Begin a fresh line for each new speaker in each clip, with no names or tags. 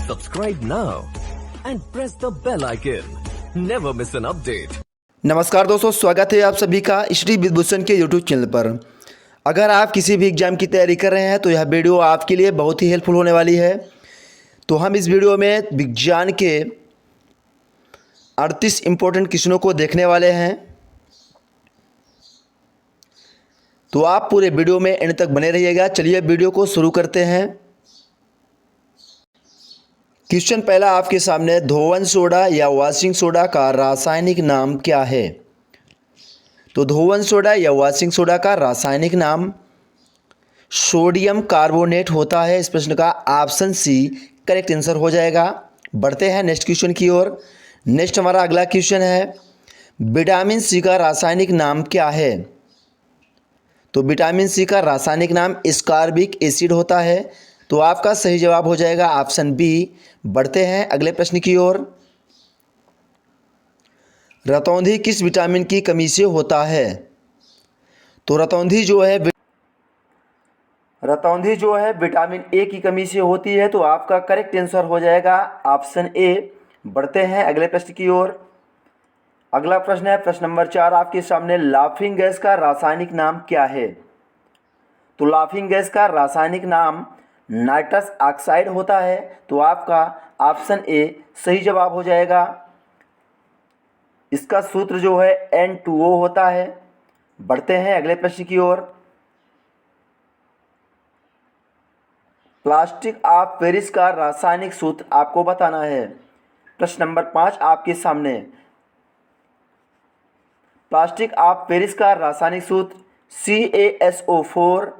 Subscribe now and press the bell icon. Never miss an update.
नमस्कार दोस्तों, स्वागत है आप सभी का श्री विद्भूषण के यूट्यूब चैनल पर। अगर आप किसी भी एग्ज़ाम की तैयारी कर रहे हैं तो यह वीडियो आपके लिए बहुत ही हेल्पफुल होने वाली है। तो हम इस वीडियो में विज्ञान के 38 इम्पोर्टेंट क्वेश्चनों को देखने वाले हैं। तो आप पूरे वीडियो में एंड तक बने रहिएगा। चलिए वीडियो को शुरू करते हैं। क्वेश्चन पहला आपके सामने, धोवन सोडा या वॉशिंग सोडा का रासायनिक नाम क्या है? तो धोवन सोडा या वॉशिंग सोडा का रासायनिक नाम सोडियम कार्बोनेट होता है। इस प्रश्न का ऑप्शन सी करेक्ट आंसर हो जाएगा। बढ़ते हैं नेक्स्ट क्वेश्चन की ओर। नेक्स्ट हमारा अगला क्वेश्चन है, विटामिन सी का रासायनिक नाम क्या है? तो विटामिन सी का रासायनिक नाम एस्कॉर्बिक एसिड होता है। तो आपका सही जवाब हो जाएगा ऑप्शन बी। बढ़ते हैं अगले प्रश्न की ओर। रतौंधी किस विटामिन की कमी से होता है? तो रतौंधी जो है विटामिन ए की कमी से होती है। तो आपका करेक्ट आंसर हो जाएगा ऑप्शन ए। बढ़ते हैं अगले प्रश्न की ओर। अगला प्रश्न है प्रश्न नंबर 4 आपके सामने, लाफिंग गैस का रासायनिक नाम क्या है? तो लाफिंग गैस का रासायनिक नाम नाइट्रस ऑक्साइड होता है। तो आपका ऑप्शन ए सही जवाब हो जाएगा। इसका सूत्र जो है N2O होता है। बढ़ते हैं अगले प्रश्न की ओर। प्लास्टिक ऑफ पेरिस का रासायनिक सूत्र आपको बताना है। प्रश्न नंबर 5 आपके सामने, प्लास्टिक ऑफ पेरिस का रासायनिक सूत्र CaSO4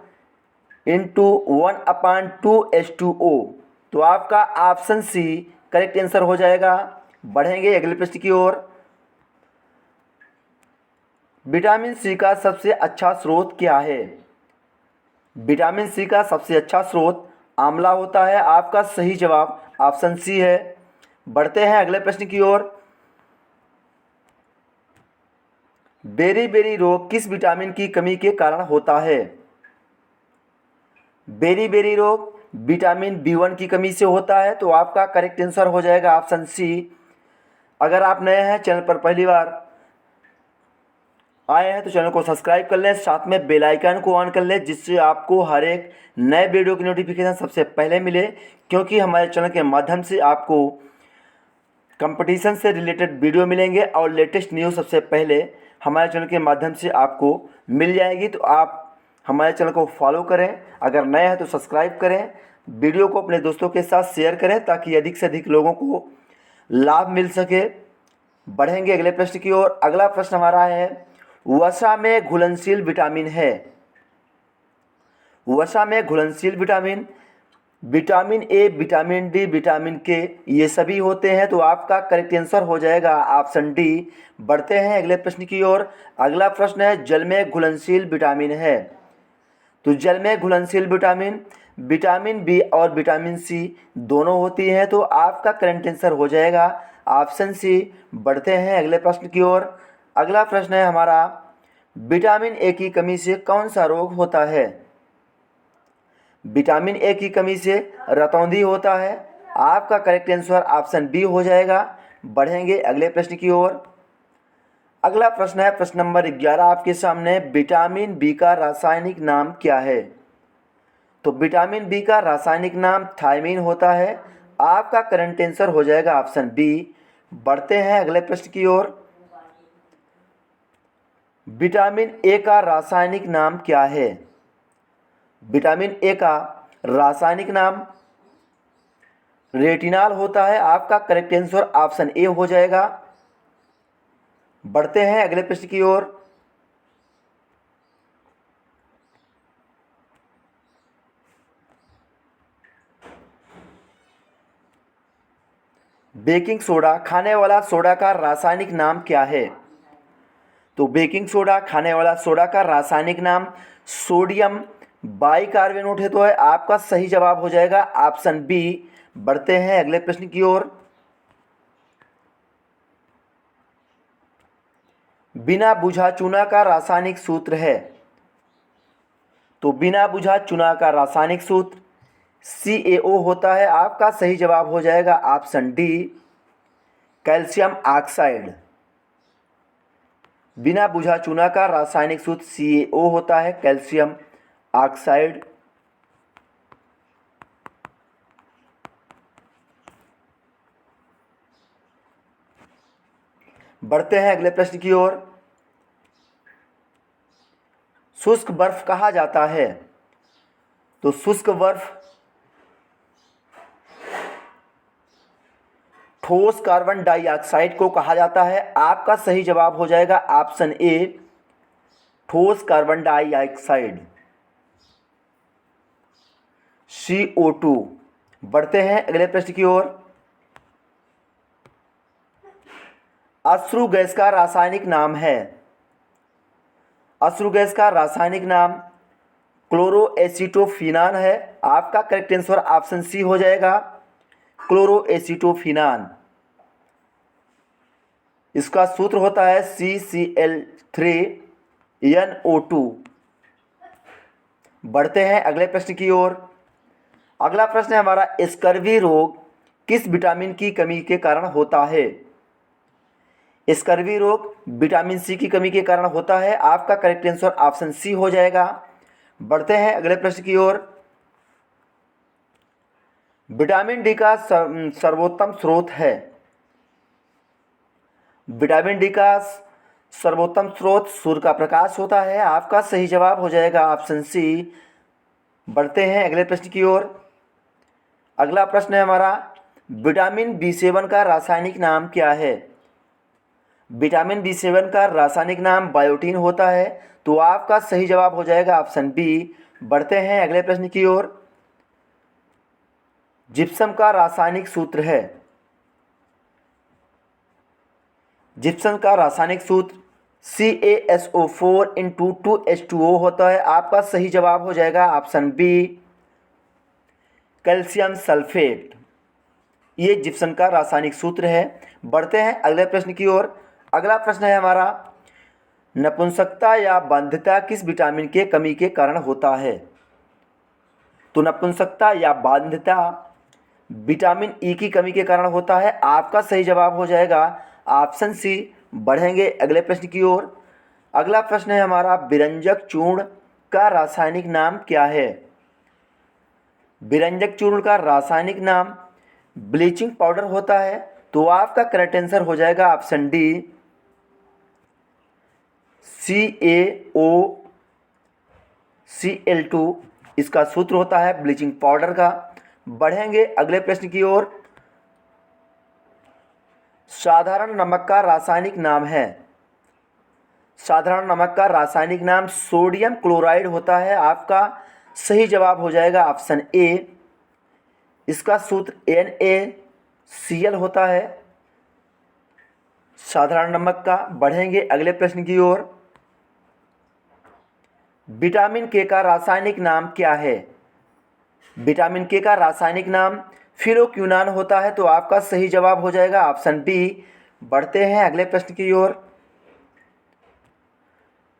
इंटू 1/2H2O। तो आपका ऑप्शन सी करेक्ट आंसर हो जाएगा। बढ़ेंगे अगले प्रश्न की ओर। विटामिन सी का सबसे अच्छा स्रोत क्या है? विटामिन सी का सबसे अच्छा स्रोत आंवला होता है। आपका सही जवाब ऑप्शन सी है। बढ़ते हैं अगले प्रश्न की ओर। बेरी रोग किस विटामिन की कमी के कारण होता है? बेरी रोग विटामिन B1 की कमी से होता है। तो आपका करेक्ट आंसर हो जाएगा ऑप्शन सी। अगर आप नए हैं, चैनल पर पहली बार आए हैं तो चैनल को सब्सक्राइब कर लें, साथ में बेल आइकन को ऑन कर लें, जिससे आपको हर एक नए वीडियो की नोटिफिकेशन सबसे पहले मिले। क्योंकि हमारे चैनल के माध्यम से आपको कंपटीशन से रिलेटेड वीडियो मिलेंगे और लेटेस्ट न्यूज़ सबसे पहले हमारे चैनल के माध्यम से आपको मिल जाएगी। तो आप हमारे चैनल को फॉलो करें, अगर नए हैं तो सब्सक्राइब करें, वीडियो को अपने दोस्तों के साथ शेयर करें ताकि अधिक से अधिक लोगों को लाभ मिल सके। बढ़ेंगे अगले प्रश्न की ओर। अगला प्रश्न हमारा है, वसा में घुलनशील विटामिन है। वसा में घुलनशील vitamin A, vitamin D, vitamin के, ये सभी होते हैं। तो आपका करेक्ट आंसर हो जाएगा ऑप्शन डी। बढ़ते हैं अगले प्रश्न की ओर। अगला प्रश्न है, जल में घुलनशील विटामिन है। तो जल में घुलनशील विटामिन बी और विटामिन सी दोनों होती हैं। तो आपका करेक्ट आंसर हो जाएगा ऑप्शन सी। बढ़ते हैं अगले प्रश्न की ओर। अगला प्रश्न है हमारा, विटामिन ए की कमी से कौन सा रोग होता है? विटामिन ए की कमी से रतौंधी होता है। आपका करेक्ट आंसर ऑप्शन बी हो जाएगा। बढ़ेंगे अगले प्रश्न की ओर। अगला प्रश्न है प्रश्न नंबर 11 आपके सामने, विटामिन बी का रासायनिक नाम क्या है? तो विटामिन बी का रासायनिक नाम थायमीन होता है। आपका करेक्ट आंसर हो जाएगा ऑप्शन बी। बढ़ते हैं अगले प्रश्न की ओर। विटामिन ए का रासायनिक नाम क्या है? विटामिन ए का रासायनिक नाम रेटिनॉल होता है। आपका करेक्ट आंसर ऑप्शन ए हो जाएगा। बढ़ते हैं अगले प्रश्न की ओर। बेकिंग सोडा खाने वाला सोडा का रासायनिक नाम क्या है? तो बेकिंग सोडा खाने वाला सोडा का रासायनिक नाम सोडियम बाइकार्बोनेट है। तो है आपका सही जवाब हो जाएगा ऑप्शन बी। बढ़ते हैं अगले प्रश्न की ओर। बिना बुझा चूना का रासायनिक सूत्र है। तो बिना बुझा चूना का रासायनिक सूत्र CaO होता है। आपका सही जवाब हो जाएगा ऑप्शन डी, कैल्शियम ऑक्साइड। बिना बुझा चूना का रासायनिक सूत्र CaO होता है, कैल्शियम ऑक्साइड। बढ़ते हैं अगले प्रश्न की ओर। शुष्क बर्फ कहा जाता है? तो शुष्क बर्फ ठोस कार्बन डाइऑक्साइड को कहा जाता है। आपका सही जवाब हो जाएगा ऑप्शन ए, ठोस कार्बन डाइऑक्साइड, CO2। बढ़ते हैं अगले प्रश्न की ओर। अश्रु गैस का रासायनिक नाम है? अश्रु गैस का रासायनिक नाम क्लोरोएसिटोफिनान है। आपका करेक्ट आंसर ऑप्शन सी हो जाएगा, क्लोरोएसिटोफिनान। इसका सूत्र होता है CCl3NO2। बढ़ते हैं अगले प्रश्न की ओर। अगला प्रश्न है हमारा, स्कर्वी रोग किस विटामिन की कमी के कारण होता है? स्कर्वी रोग विटामिन सी की कमी के कारण होता है। आपका करेक्ट आंसर ऑप्शन सी हो जाएगा। बढ़ते हैं अगले प्रश्न की ओर। विटामिन डी का सर्वोत्तम स्रोत है? विटामिन डी का सर्वोत्तम स्रोत सूर्य का प्रकाश होता है। आपका सही जवाब हो जाएगा ऑप्शन सी। बढ़ते हैं अगले प्रश्न की ओर। अगला प्रश्न है हमारा, विटामिन B7 का रासायनिक नाम क्या है? विटामिन B7 का रासायनिक नाम बायोटीन होता है। तो आपका सही जवाब हो जाएगा ऑप्शन बी। बढ़ते हैं अगले प्रश्न की ओर। जिप्सम का रासायनिक सूत्र है? जिप्सम का रासायनिक सूत्र CaSO4 2H2O होता है। आपका सही जवाब हो जाएगा ऑप्शन बी, कैल्शियम सल्फेट। ये जिप्सम का रासायनिक सूत्र है। बढ़ते हैं अगले प्रश्न की ओर। अगला प्रश्न है हमारा, नपुंसकता या बाध्यता किस विटामिन के कमी के कारण होता है? तो नपुंसकता या बाध्यता विटामिन ई की कमी के कारण होता है। आपका सही जवाब हो जाएगा ऑप्शन सी। बढ़ेंगे अगले प्रश्न की ओर। अगला प्रश्न है हमारा, विरंजक चूर्ण का रासायनिक नाम क्या है? विरंजक चूर्ण का रासायनिक नाम ब्लीचिंग पाउडर होता है। तो आपका करेक्ट आंसर हो जाएगा ऑप्शन डी, CaOCl2। इसका सूत्र होता है ब्लीचिंग पाउडर का। बढ़ेंगे अगले प्रश्न की ओर। साधारण नमक का रासायनिक नाम है? साधारण नमक का रासायनिक नाम सोडियम क्लोराइड होता है। आपका सही जवाब हो जाएगा ऑप्शन ए। इसका सूत्र NaCl होता है, साधारण नमक का। बढ़ेंगे अगले प्रश्न की ओर। विटामिन के का रासायनिक नाम क्या है? विटामिन के का रासायनिक नाम फिलोक्विनान होता है। तो आपका सही जवाब हो जाएगा ऑप्शन बी। बढ़ते हैं अगले प्रश्न की ओर।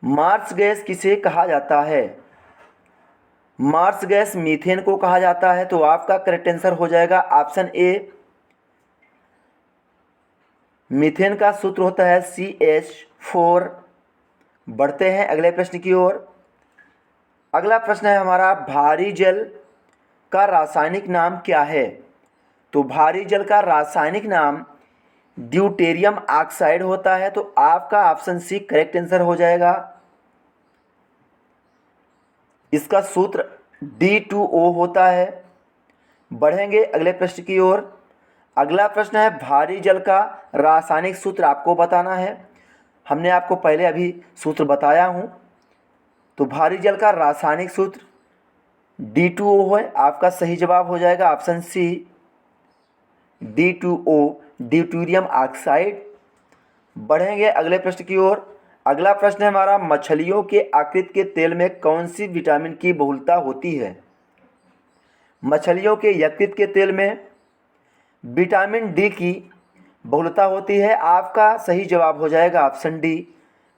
मार्स गैस किसे कहा जाता है? मार्स गैस मीथेन को कहा जाता है। तो आपका करेक्ट आंसर हो जाएगा ऑप्शन ए, मीथेन का सूत्र होता है CH4। बढ़ते हैं अगले प्रश्न की ओर। अगला प्रश्न है हमारा, भारी जल का रासायनिक नाम क्या है? तो भारी जल का रासायनिक नाम ड्यूटेरियम ऑक्साइड होता है। तो आपका ऑप्शन सी करेक्ट आंसर हो जाएगा। इसका सूत्र D2O होता है। बढ़ेंगे अगले प्रश्न की ओर। अगला प्रश्न है, भारी जल का रासायनिक सूत्र आपको बताना है। हमने आपको पहले अभी सूत्र बताया हूँ। तो भारी जल का रासायनिक सूत्र D2O है। आपका सही जवाब हो जाएगा option C, D2O, deuterium oxide. बढ़ेंगे अगले प्रश्न की ओर। अगला प्रश्न है हमारा, मछलियों के यकृत के तेल में कौन सी विटामिन की बहुलता होती है? मछलियों के यकृत के तेल में विटामिन डी की बहुलता होती है। आपका सही जवाब हो जाएगा ऑप्शन डी।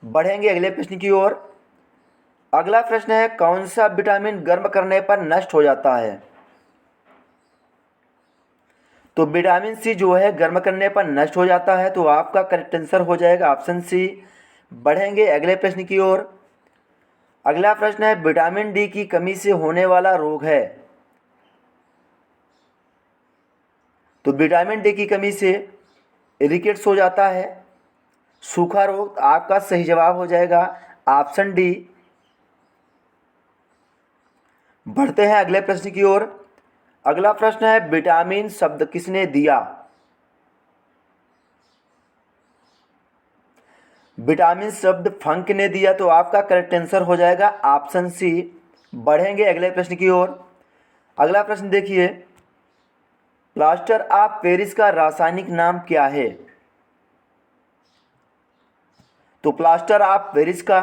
बढ़ेंगे अगले प्रश्न की ओर। अगला प्रश्न है, कौन सा विटामिन गर्म करने पर नष्ट हो जाता है? तो विटामिन सी जो है गर्म करने पर नष्ट हो जाता है, तो आपका करेक्ट आंसर हो जाएगा ऑप्शन सी। बढ़ेंगे अगले प्रश्न की ओर। अगला प्रश्न है विटामिन डी की कमी से होने वाला रोग है। तो विटामिन डी की कमी से रिकेट्स हो जाता है, सूखा रोग। आपका सही जवाब हो जाएगा ऑप्शन डी। बढ़ते हैं अगले प्रश्न की ओर। अगला प्रश्न है विटामिन शब्द किसने दिया। विटामिन शब्द फंक ने दिया, तो आपका करेक्ट आंसर हो जाएगा ऑप्शन सी। बढ़ेंगे अगले प्रश्न की ओर। अगला प्रश्न देखिए, प्लास्टर ऑफ पेरिस का रासायनिक नाम क्या है। तो प्लास्टर ऑफ पेरिस का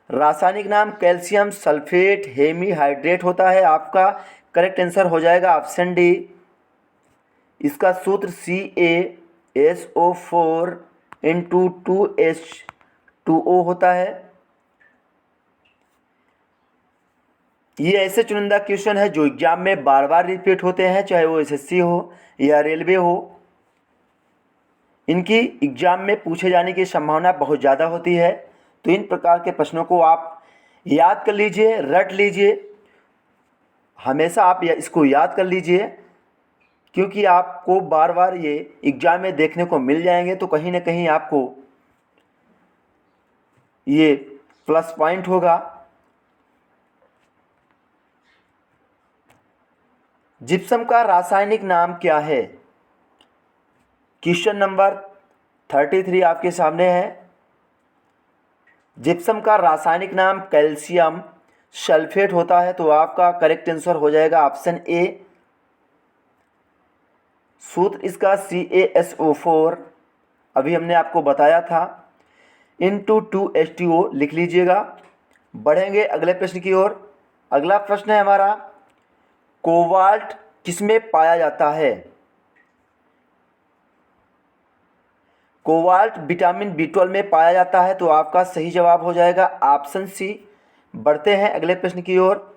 रासायनिक नाम कैल्शियम सल्फेट हेमीहाइड्रेट होता है। आपका करेक्ट आंसर हो जाएगा ऑप्शन डी। इसका सूत्र CaSO4 इंटू 2H2O होता है। ये ऐसे चुनिंदा क्वेश्चन है जो एग्जाम में बार बार रिपीट होते हैं, चाहे वो SSC हो या रेलवे हो। इनकी एग्जाम में पूछे जाने की संभावना बहुत ज़्यादा होती है। तो इन प्रकार के प्रश्नों को आप याद कर लीजिए, रट लीजिए, हमेशा आप इसको याद कर लीजिए, क्योंकि आपको बार बार ये एग्जाम में देखने को मिल जाएंगे। तो कहीं ना कहीं आपको ये प्लस पॉइंट होगा। जिप्सम का रासायनिक नाम क्या है। क्वेश्चन नंबर 33 आपके सामने है। जिप्सम का रासायनिक नाम कैल्शियम सल्फेट होता है, तो आपका करेक्ट आंसर हो जाएगा ऑप्शन ए। सूत्र इसका CaSO4 अभी हमने आपको बताया था, इंटू 2H2O लिख लीजिएगा। बढ़ेंगे अगले प्रश्न की ओर। अगला प्रश्न है हमारा, कोबाल्ट किसमें पाया जाता है। कोबाल्ट विटामिन B12 में पाया जाता है, तो आपका सही जवाब हो जाएगा ऑप्शन सी। बढ़ते हैं अगले प्रश्न की ओर।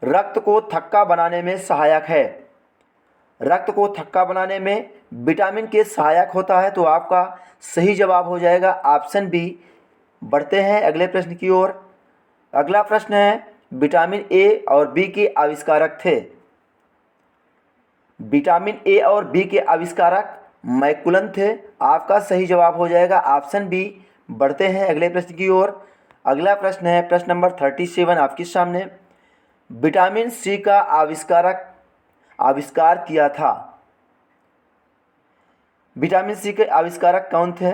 रक्त को थक्का बनाने में सहायक है। रक्त को थक्का बनाने में विटामिन के सहायक होता है, तो आपका सही जवाब हो जाएगा ऑप्शन बी। बढ़ते हैं अगले प्रश्न की ओर। अगला प्रश्न है, विटामिन ए और बी के आविष्कारक थे। विटामिन ए और बी के आविष्कारक मैकुलन थे। आपका सही जवाब हो जाएगा ऑप्शन बी। बढ़ते हैं अगले प्रश्न की ओर। अगला प्रश्न है प्रश्न नंबर 37 आपके सामने। विटामिन सी का आविष्कार किया था। विटामिन सी के आविष्कारक कौन थे।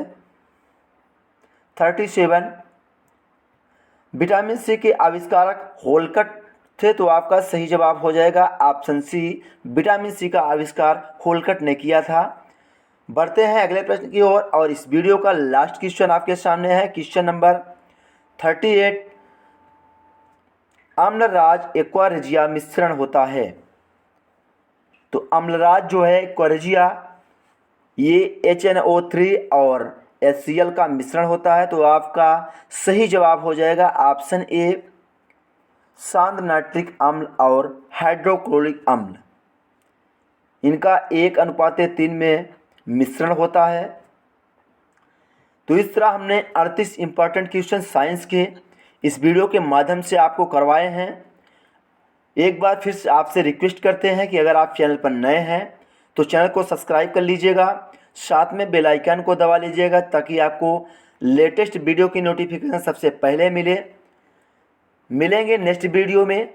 37 विटामिन सी के आविष्कारक होलकट थे, तो आपका सही जवाब हो जाएगा ऑप्शन सी। विटामिन सी का आविष्कार होलकट ने किया था। बढ़ते हैं अगले प्रश्न की ओर और इस वीडियो का लास्ट क्वेश्चन आपके सामने है। क्वेश्चन नंबर 38, अम्लराज एक्वारेजिया मिश्रण होता है। तो अम्लराज जो है एक्वारेजिया, ये HNO3 और HCl का मिश्रण होता है, तो आपका सही जवाब हो जाएगा ऑप्शन ए, सांद्र नाइट्रिक अम्ल और हाइड्रोक्लोरिक अम्ल। इनका 1:3 में मिश्रण होता है। तो इस तरह हमने 38 इंपॉर्टेंट क्वेश्चन साइंस के इस वीडियो के माध्यम से आपको करवाए हैं। एक बार फिर से आपसे रिक्वेस्ट करते हैं कि अगर आप चैनल पर नए हैं तो चैनल को सब्सक्राइब कर लीजिएगा, साथ में बेल आइकन को दबा लीजिएगा ताकि आपको लेटेस्ट वीडियो की नोटिफिकेशन सबसे पहले मिले। मिलेंगे नेक्स्ट वीडियो में।